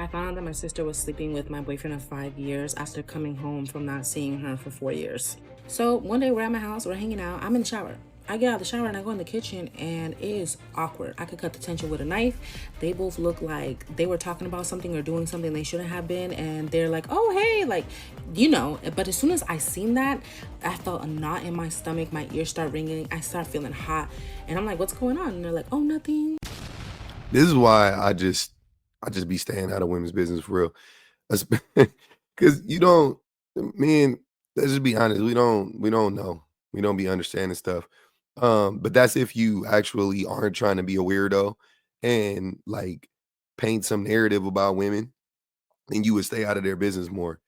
I found out that my sister was sleeping with my boyfriend of 5 years after coming home from not seeing her for 4 years. So one day we're at my house, we're hanging out, I'm in the shower. I get out of the shower and I go in the kitchen and it is awkward. I could cut the tension with a knife. They both look like they were talking about something or doing something they shouldn't have been. And they're like, oh, hey, like, but as soon as I seen that, I felt a knot in my stomach. My ears start ringing. I start feeling hot. And I'm like, what's going on? And they're like, oh, nothing. This is why I just be staying out of women's business for real. Because you don't, man. Let's just be honest. We don't know. We don't be understanding stuff. But that's if you actually aren't trying to be a weirdo and like paint some narrative about women, then you would stay out of their business more.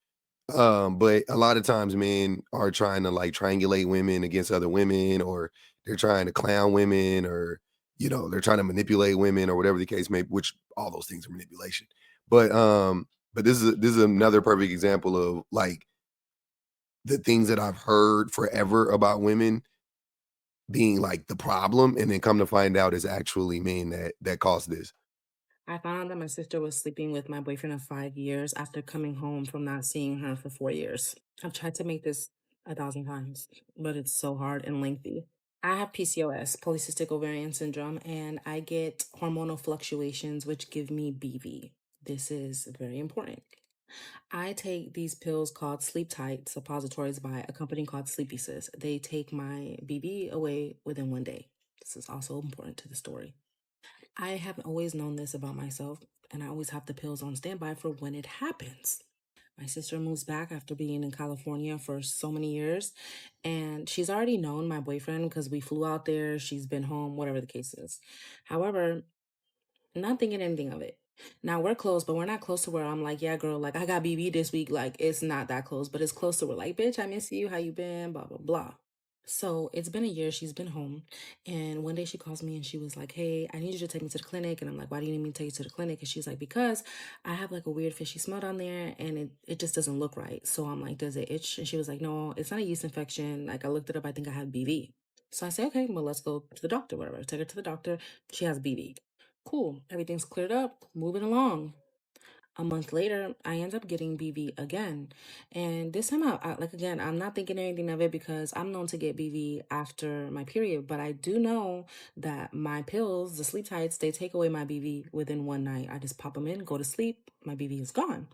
But a lot of times men are trying to like triangulate women against other women, or they're trying to clown women, or they're trying to manipulate women, or whatever the case may be, which all those things are manipulation. But this is another perfect example of like the things that I've heard forever about women being like the problem, and then come to find out is actually men that caused this. I found out that my sister was sleeping with my boyfriend of 5 years after coming home from not seeing her for 4 years. I've tried to make this 1,000 times, but it's so hard and lengthy. I have PCOS, polycystic ovarian syndrome, and I get hormonal fluctuations which give me BV. This is very important. I take these pills called Sleep Tight suppositories by a company called Sleepy Sis. They take my BV away within 1 day. This is also important to the story. I have always known this about myself, and I always have the pills on standby for when it happens. My sister moves back after being in California for so many years, and she's already known my boyfriend because we flew out there, she's been home, whatever the case is. However, not thinking anything of it. Now we're close, but we're not close to where I'm like, yeah, girl, like I got BB this week. Like it's not that close, but it's close to where like, bitch, I miss you. How you been? Blah, blah, blah. So it's been a year. She's been home. And one day she calls me and she was like, hey, I need you to take me to the clinic. And I'm like, why do you need me to take you to the clinic? And she's like, because I have like a weird fishy smell down there and it just doesn't look right. So I'm like, does it itch? And she was like, no, it's not a yeast infection. Like I looked it up. I think I have BV. So I say, okay, well, let's go to the doctor, whatever. Take her to the doctor. She has BV. Cool. Everything's cleared up. Moving along. A month later, I end up getting BV again. And this time like again, I'm not thinking anything of it because I'm known to get BV after my period, but I do know that my pills, the sleep tights, they take away my BV within one night. I just pop them in, go to sleep, my BV is gone.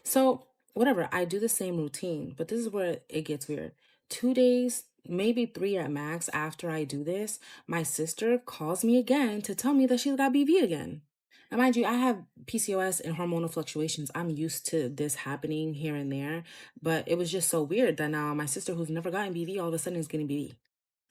So, whatever, I do the same routine, but this is where it gets weird. 2 days, maybe three at max after I do this, my sister calls me again to tell me that she's got BV again. Now, mind you, I have PCOS and hormonal fluctuations. I'm used to this happening here and there, but it was just so weird that now my sister, who's never gotten BV, all of a sudden is getting BV.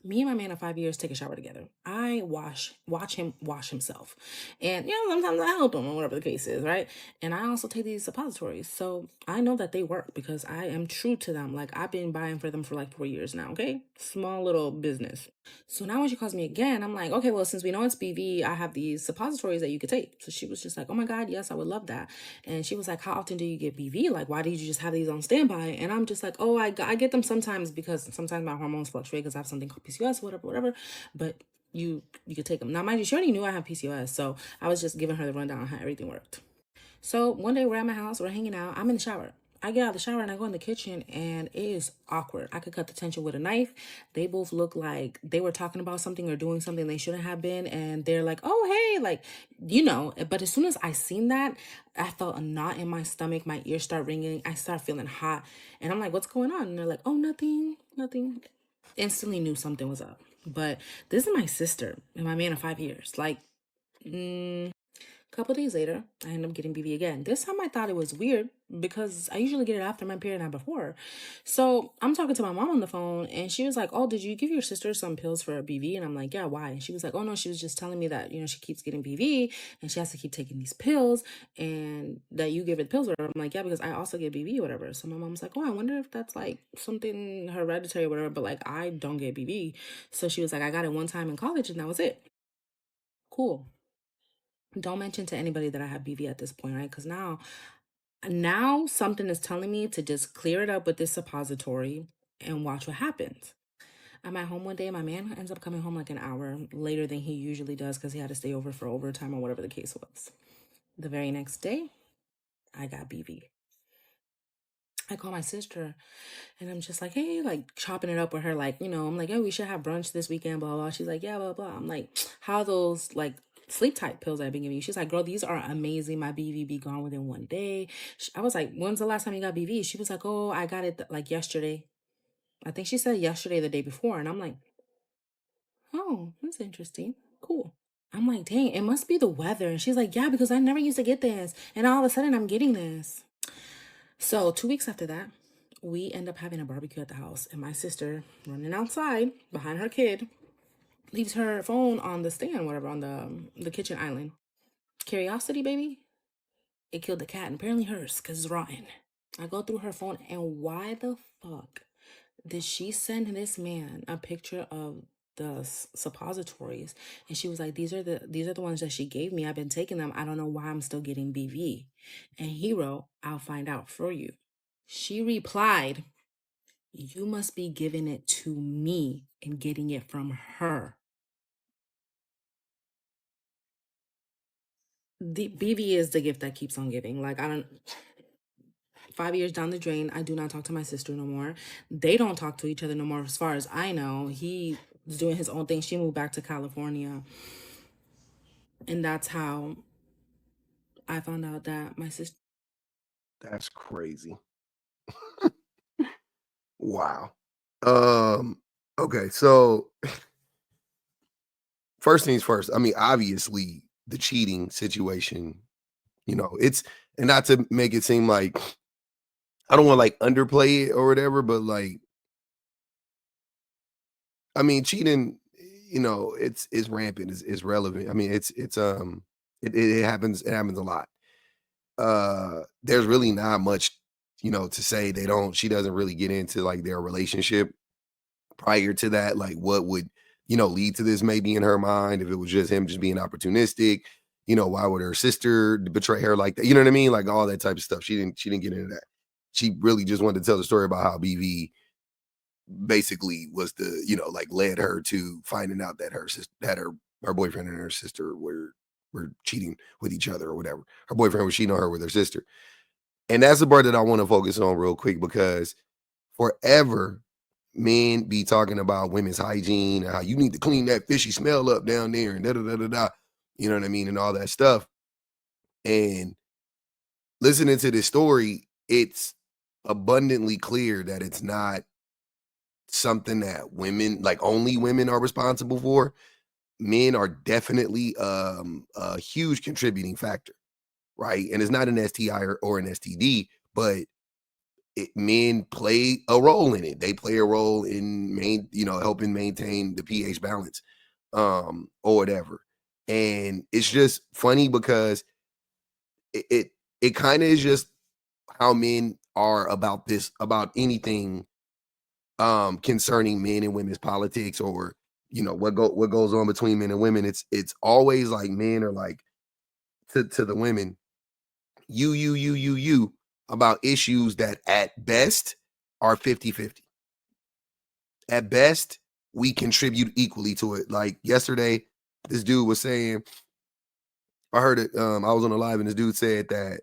Me and my man of 5 years take a shower together. I watch him wash himself. And sometimes I help him or whatever the case is, right? And I also take these suppositories. So I know that they work because I am true to them. Like I've been buying for them for like 4 years now, okay? Small little business. So now when she calls me again, I'm like, okay, well, since we know it's BV, I have these suppositories that you could take. So she was just like, oh my God, yes, I would love that. And she was like, how often do you get BV? Like, why did you just have these on standby? And I'm just like, oh, I get them sometimes because sometimes my hormones fluctuate because I have something called PCOS, whatever, whatever. But you could take them. Now, mind you, she already knew I have PCOS. So I was just giving her the rundown on how everything worked. So one day we're at my house, we're hanging out. I'm in the shower. I get out of the shower and I go in the kitchen and it is awkward. I could cut the tension with a knife. They both look like they were talking about something or doing something they shouldn't have been. And they're like, oh, hey, like, but as soon as I seen that, I felt a knot in my stomach. My ears start ringing. I start feeling hot. And I'm like, what's going on? And they're like, oh, nothing, nothing. Instantly knew something was up. But this is my sister and my man of 5 years. Like, couple days later, I ended up getting BV again. This time I thought it was weird because I usually get it after my period, not before. So I'm talking to my mom on the phone and she was like, oh, did you give your sister some pills for BV? And I'm like, yeah, why? And she was like, oh no, she was just telling me that, she keeps getting BV and she has to keep taking these pills and that you give her the pills or whatever. I'm like, yeah, because I also get BV or whatever. So my mom's like, oh, I wonder if that's like something hereditary or whatever, but like I don't get BV. So she was like, I got it one time in college and that was it. Cool. Don't mention to anybody that I have BV at this point, right? Because now something is telling me to just clear it up with this suppository and watch what happens. I'm at home one day. My man ends up coming home like an hour later than he usually does because he had to stay over for overtime or whatever the case was. The very next day, I got BV. I call my sister and I'm just like, hey, like chopping it up with her, like, I'm like, oh, we should have brunch this weekend, blah, blah. She's like, yeah, blah, blah. I'm like, how are those like sleep type pills I've been giving you? She's like, girl, these are amazing. My BV be gone within one day. I was like, when's the last time you got BV? She was like, oh, I got it like yesterday. I think she said yesterday, the day before. And I'm like, oh, that's interesting. Cool. I'm like, dang, it must be the weather. And she's like, yeah, because I never used to get this. And all of a sudden I'm getting this. So 2 weeks after that, we end up having a barbecue at the house. And my sister running outside behind her kid leaves her phone on the stand, whatever, on the kitchen island. Curiosity, baby. It killed the cat and apparently hers because it's rotten. I go through her phone and why the fuck did she send this man a picture of the suppositories? And she was like, these are the ones that she gave me. I've been taking them. I don't know why I'm still getting BV. And he wrote, I'll find out for you. She replied, you must be giving it to me and getting it from her. The BV is the gift that keeps on giving. Like, I don't, 5 years down the drain, I do not talk to my sister no more. They don't talk to each other no more, as far as I know. He's doing his own thing. She moved back to California. And that's how I found out that my sister. That's crazy. Wow. Um, okay, so first things first, I mean, obviously, the cheating situation, it's and not to make it seem like I don't wanna, like, underplay it or whatever, but, like, I mean, cheating, it's rampant, it's relevant. I mean, it happens a lot. There's really not much, to say. She doesn't really get into, like, their relationship prior to that, like, what would, lead to this maybe in her mind, if it was just him just being opportunistic, why would her sister betray her like that? You know what I mean? Like, all that type of stuff. She didn't get into that. She really just wanted to tell the story about how BV basically was like led her to finding out that her boyfriend and her sister were cheating with each other or whatever. Her boyfriend was cheating on her with her sister. And that's the part that I want to focus on real quick, because forever men be talking about women's hygiene and how you need to clean that fishy smell up down there and da da da da da. You know what I mean? And all that stuff. And listening to this story, it's abundantly clear that it's not something that women, like only women, are responsible for. Men are definitely a huge contributing factor, right? And it's not an STI or an STD, but men play a role in it. They play a role in helping maintain the pH balance, or whatever. And it's just funny because it it, it kind of is just how men are about about anything concerning men and women's politics, or what goes on between men and women. It's always like men are like to the women, you about issues that at best are 50-50. At best, we contribute equally to it. Like yesterday, this dude was saying, I heard it, I was on a live and this dude said that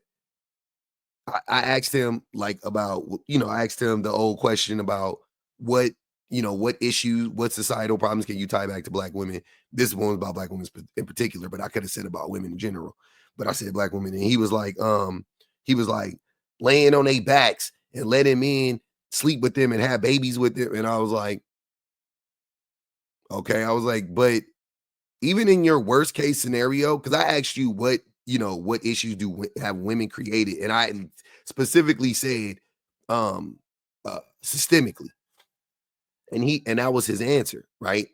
I asked him like about, I asked him the old question about what, what issues, what societal problems can you tie back to black women? This one was about black women in particular, but I could have said about women in general. But I said black women, and he was like laying on their backs and letting men sleep with them and have babies with them. And I was like, okay, I was like, but even in your worst case scenario, because I asked you what issues have women created, and I specifically said systemically, and that was his answer, right?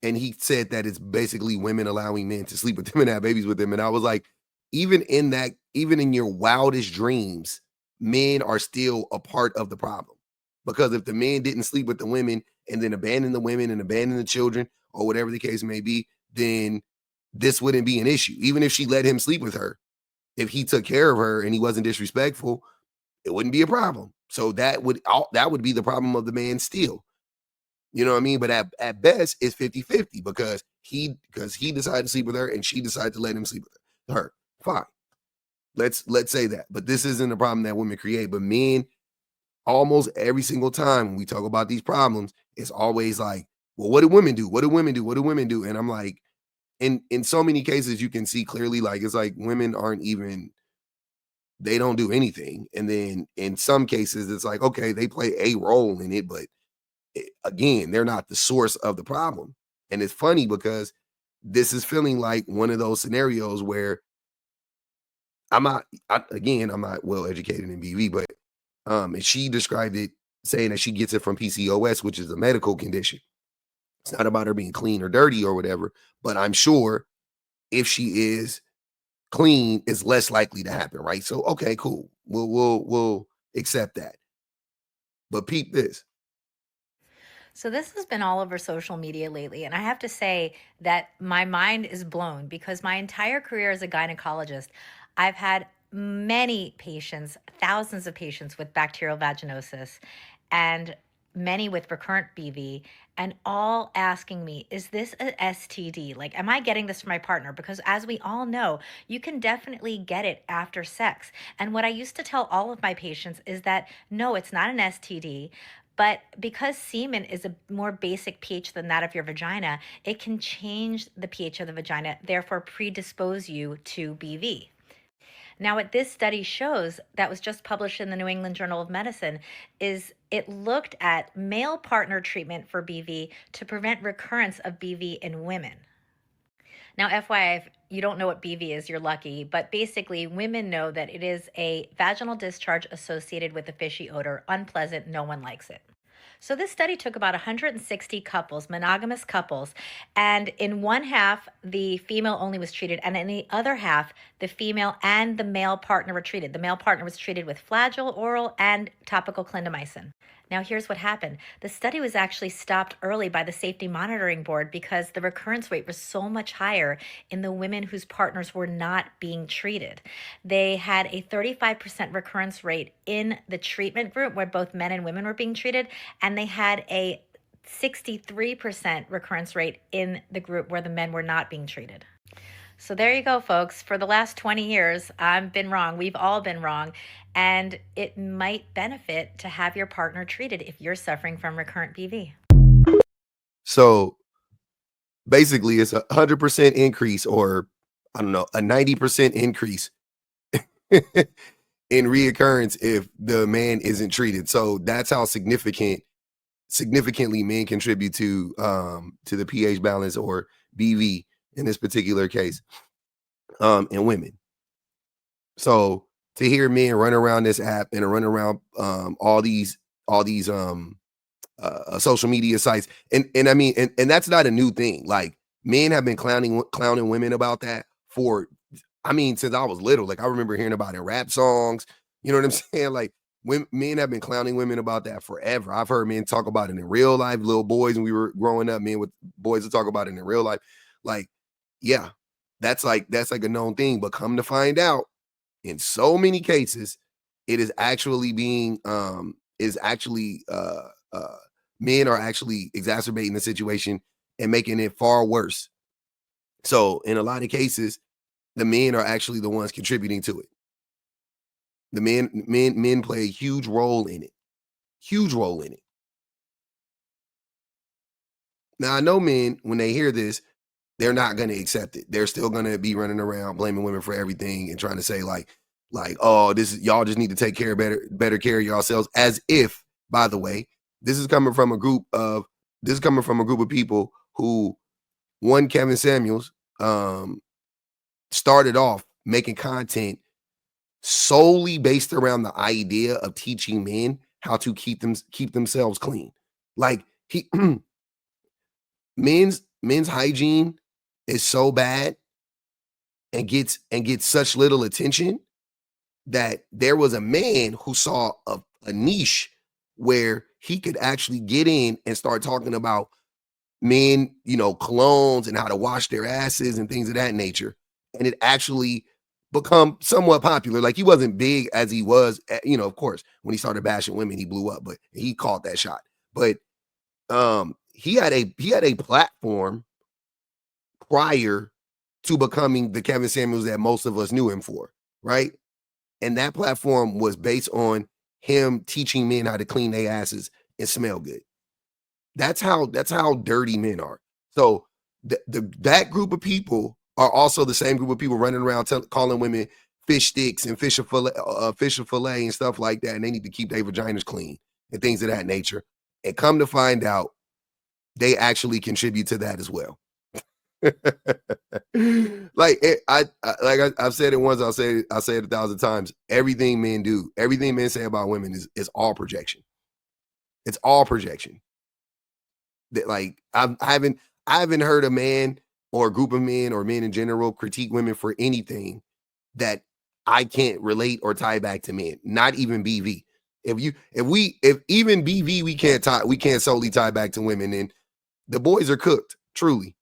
And he said that it's basically women allowing men to sleep with them and have babies with them. And I was like, even in your wildest dreams, men are still a part of the problem. Because if the men didn't sleep with the women and then abandon the women and abandon the children, or whatever the case may be, then this wouldn't be an issue. Even if she let him sleep with her, if he took care of her and he wasn't disrespectful, it wouldn't be a problem. So that would be the problem of the man still. You know what I mean? But at best, it's 50-50, because he decided to sleep with her and she decided to let him sleep with her. Fine. Let's say that. But this isn't a problem that women create. But men, almost every single time when we talk about these problems, it's always like, well, what do women do? What do women do? What do women do? And I'm like, in so many cases, you can see clearly, like it's like women aren't even, they don't do anything. And then in some cases, it's like, okay, they play a role in it, but again, they're not the source of the problem. And it's funny because this is feeling like one of those scenarios where I'm not well educated in BV, but and she described it saying that she gets it from PCOS, which is a medical condition. It's not about her being clean or dirty or whatever, but I'm sure if she is clean, it's less likely to happen, right? So okay, cool. We'll accept that. But peep this. So this has been all over social media lately, and I have to say that my mind is blown because my entire career as a gynecologist, I've had many patients, thousands of patients with bacterial vaginosis and many with recurrent BV, and all asking me, is this a STD? Like, am I getting this from my partner? Because as we all know, you can definitely get it after sex. And what I used to tell all of my patients is that no, it's not an STD. But because semen is a more basic pH than that of your vagina, it can change the pH of the vagina, therefore predispose you to BV. Now, what this study shows that was just published in the New England Journal of Medicine is it looked at male partner treatment for BV to prevent recurrence of BV in women. Now, FYI, if you don't know what BV is, you're lucky. But basically, women know that it is a vaginal discharge associated with a fishy odor, unpleasant, no one likes it. So, this study took about 160 couples, monogamous couples, and in one half, the female only was treated, and in the other half, the female and the male partner were treated. The male partner was treated with flagyl, oral, and topical clindamycin. Now, here's what happened. The study was actually stopped early by the Safety Monitoring Board because the recurrence rate was so much higher in the women whose partners were not being treated. They had a 35% recurrence rate in the treatment group where both men and women were being treated, and they had a 63% recurrence rate in the group where the men were not being treated. So there you go, folks. For the last 20 years, I've been wrong. We've all been wrong. And it might benefit to have your partner treated if you're suffering from recurrent BV. So basically, it's 100% increase, or I don't know, a 90% increase in reoccurrence if the man isn't treated. So that's how significantly men contribute to the pH balance or BV in this particular case, in women. So to hear men run around this app and run around all these social media sites, and I mean, and that's not a new thing. Like men have been clowning women about that for, I mean, since I was little. Like I remember hearing about it in rap songs. You know what I'm saying? Like men have been clowning women about that forever. I've heard men talk about it in real life. Little boys when we were growing up, men with boys to talk about it in real life. Like, yeah, that's like a known thing. But come to find out, in so many cases, it is actually being is actually men are actually exacerbating the situation and making it far worse. So in a lot of cases, the men are actually the ones contributing to it. The men play a huge role in it. Huge role in it. Now I know men, when they hear this, they're not going to accept it. They're still going to be running around blaming women for everything and trying to say like, oh, this is, y'all just need to take care better care of yourselves. As if, by the way, this is coming from a group of people who, one, Kevin Samuels, started off making content solely based around the idea of teaching men how to keep themselves clean. Like he men's hygiene is so bad and gets such little attention that there was a man who saw a niche where he could actually get in and start talking about men, colognes and how to wash their asses and things of that nature. And it actually become somewhat popular. Like he wasn't big as he was, of course, when he started bashing women, he blew up, but he caught that shot. But he had a platform prior to becoming the Kevin Samuels that most of us knew him for, right? And that platform was based on him teaching men how to clean their asses and smell good. That's how dirty men are. So that group of people are also the same group of people running around calling women fish sticks and fish fillet and stuff like that. And they need to keep their vaginas clean and things of that nature. And come to find out, they actually contribute to that as well. Like I've said it once, I'll say it 1,000 times. Everything men do, everything men say about women is all projection. It's all projection. That, like, I haven't heard a man or a group of men or men in general critique women for anything that I can't relate or tie back to men. Not even BV. If even BV we can't solely tie back to women, then the boys are cooked, truly.